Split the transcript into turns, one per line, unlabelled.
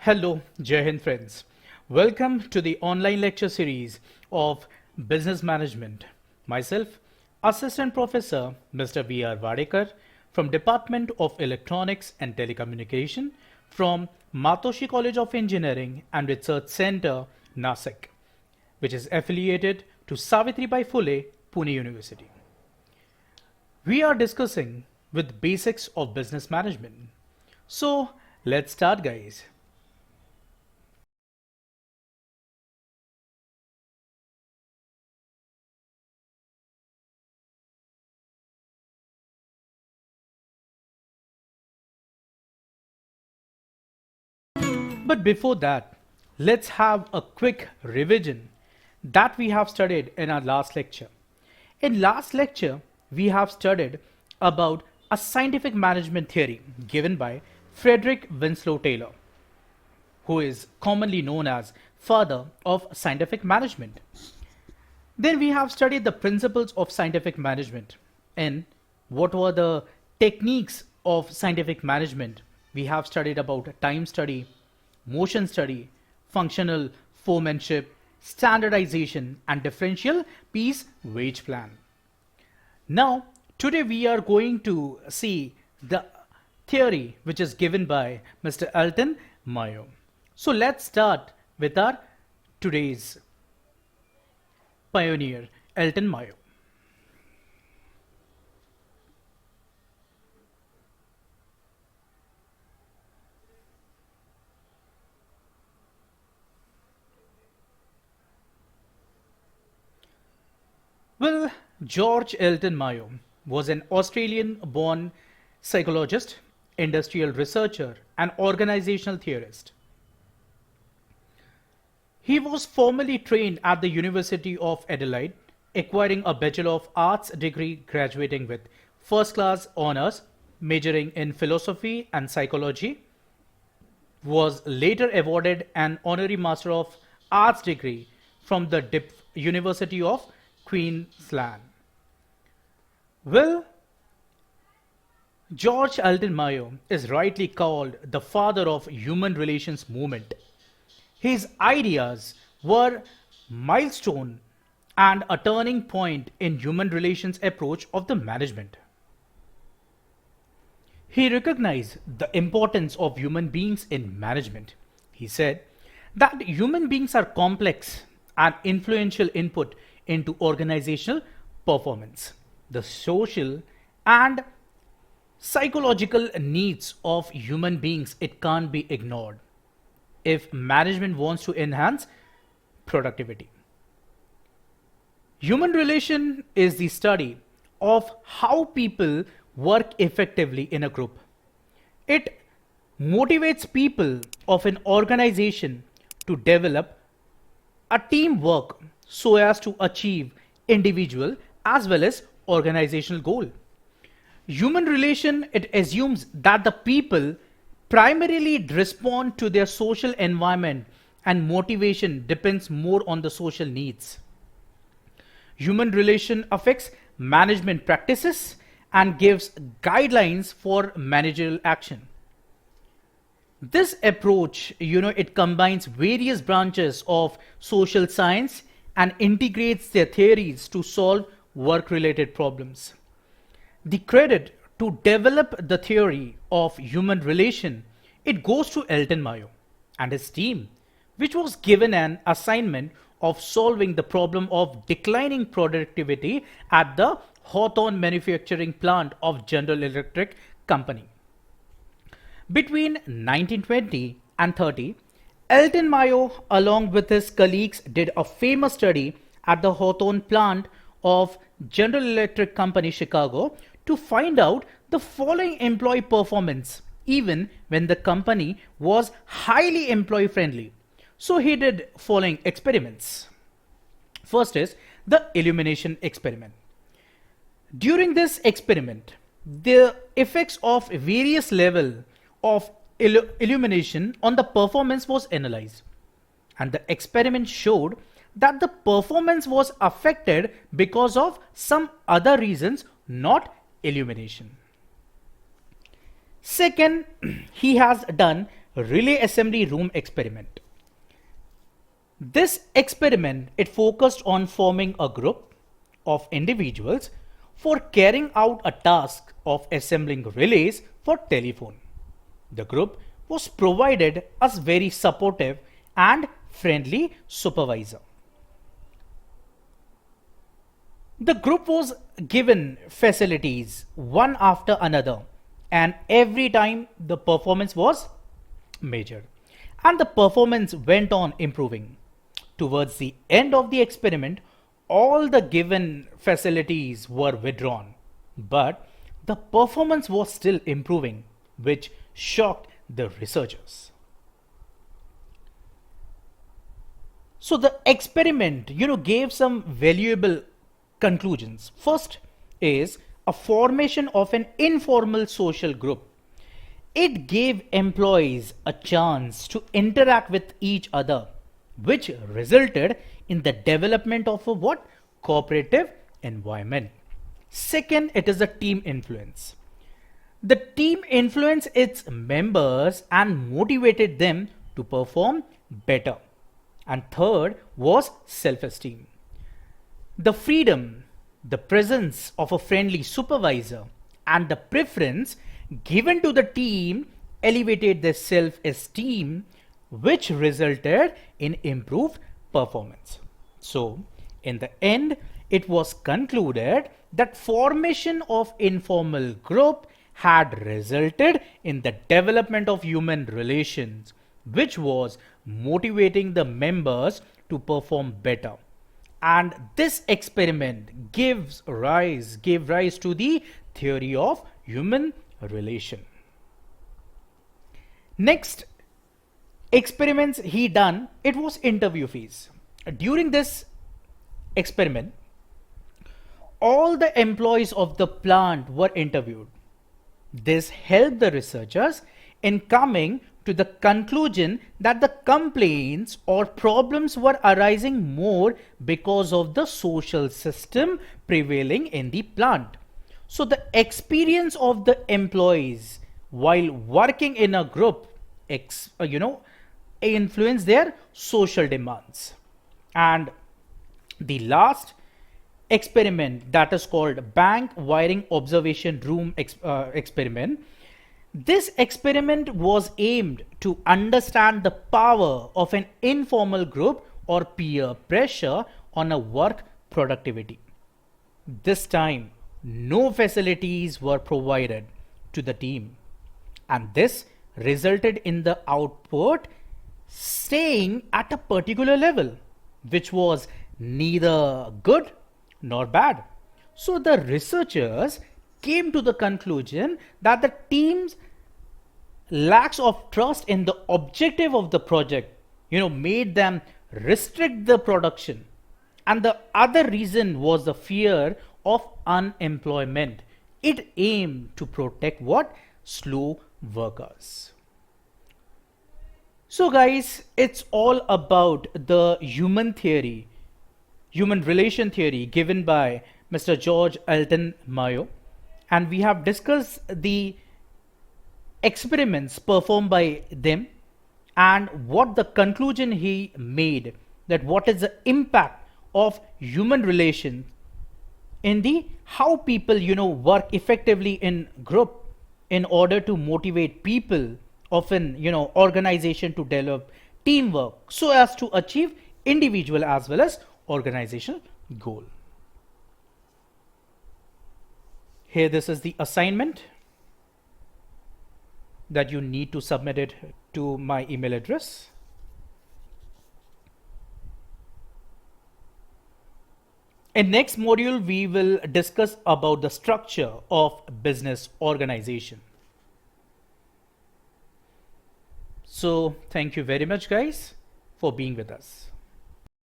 Hello, Jai Hind friends. Welcome to the online lecture series of Business Management. Myself, Assistant Professor Mr. V.R. Vadekar from Department of Electronics and Telecommunication from Matoshi College of Engineering and Research Center, Nasik, which is affiliated to Savitribai Phule, Pune University. We are discussing with basics of business management. So, let's start, guys. But before that, let's have a quick revision that we have studied in our last lecture. In last lecture, we have studied about a scientific management theory given by Frederick Winslow Taylor, who is commonly known as father of scientific management. Then we have studied the principles of scientific management and what were the techniques of scientific management. We have studied about time study, motion study, functional foremanship, standardization, and differential piece wage plan. Now, today we are going to see the theory which is given by Mr. Elton Mayo. So let's start with our today's pioneer, Elton Mayo. Well, George Elton Mayo was an Australian born psychologist, industrial researcher, and organizational theorist. He was formally trained at the University of Adelaide, acquiring a Bachelor of Arts degree, graduating with first class honors, majoring in philosophy and psychology, was later awarded an honorary Master of Arts degree from the University of Queensland. Well, George Elton Mayo is rightly called the father of human relations movement. His ideas were milestone and a turning point in human relations approach of the management. He recognized the importance of human beings in management. He said that human beings are complex and influential input into organizational performance. The social and psychological needs of human beings, it can't be ignored if management wants to enhance productivity. Human relation is the study of how people work effectively in a group. It motivates people of an organization to develop a teamwork so as to achieve individual as well as organizational goal. Human relation, it assumes that the people primarily respond to their social environment and motivation depends more on the social needs. Human relation affects management practices and gives guidelines for managerial action. This approach, it combines various branches of social science and integrates their theories to solve work-related problems. The credit to develop the theory of human relation, it goes to Elton Mayo and his team, which was given an assignment of solving the problem of declining productivity at the Hawthorne manufacturing plant of General Electric Company. Between 1920 and 30, Elton Mayo, along with his colleagues, did a famous study at the Hawthorne plant of General Electric Company, Chicago, to find out the following employee performance, even when the company was highly employee friendly. So he did following experiments. First is the illumination experiment. During this experiment, the effects of various level of illumination on the performance was analyzed, and the experiment showed that the performance was affected because of some other reasons, not illumination. Second, he has done relay assembly room experiment. This experiment, it focused on forming a group of individuals for carrying out a task of assembling relays for telephone. The group was provided as very supportive and friendly supervisor. The group was given facilities one after another, and every time the performance was measured, and the performance went on improving. Towards the end of the experiment, all the given facilities were withdrawn, but the performance was still improving, which shocked the researchers. So the experiment, gave some valuable conclusions. First is a formation of an informal social group. It gave employees a chance to interact with each other, which resulted in the development of a what? Cooperative environment. Second, it is a team influence. The team influenced its members and motivated them to perform better. And third was self-esteem. The freedom, the presence of a friendly supervisor, and the preference given to the team elevated their self-esteem, which resulted in improved performance. So, in the end, it was concluded that formation of informal group had resulted in the development of human relations, which was motivating the members to perform better. And this experiment gave rise to the theory of human relation. Next experiments he done, it was interview phase. During this experiment, all the employees of the plant were interviewed. This helped the researchers in coming to the conclusion that the complaints or problems were arising more because of the social system prevailing in the plant. So the experience of the employees while working in a group, influence their social demands. And the last experiment, that is called bank wiring observation room experiment. This experiment was aimed to understand the power of an informal group or peer pressure on a work productivity. This time, no facilities were provided to the team, and this resulted in the output staying at a particular level, which was neither good nor bad. So the researchers came to the conclusion that the team's lacks of trust in the objective of the project, made them restrict the production. And the other reason was the fear of unemployment. It aimed to protect what? Slow workers. So guys, it's all about the human relation theory given by Mr. George Elton Mayo. And we have discussed the experiments performed by them and what the conclusion he made, that what is the impact of human relations in the how people work effectively in group in order to motivate people of an organization to develop teamwork so as to achieve individual as well as organizational goal. Here, this is the assignment that you need to submit it to my email address. In next module, we will discuss about the structure of business organization. So thank you very much guys for being with us.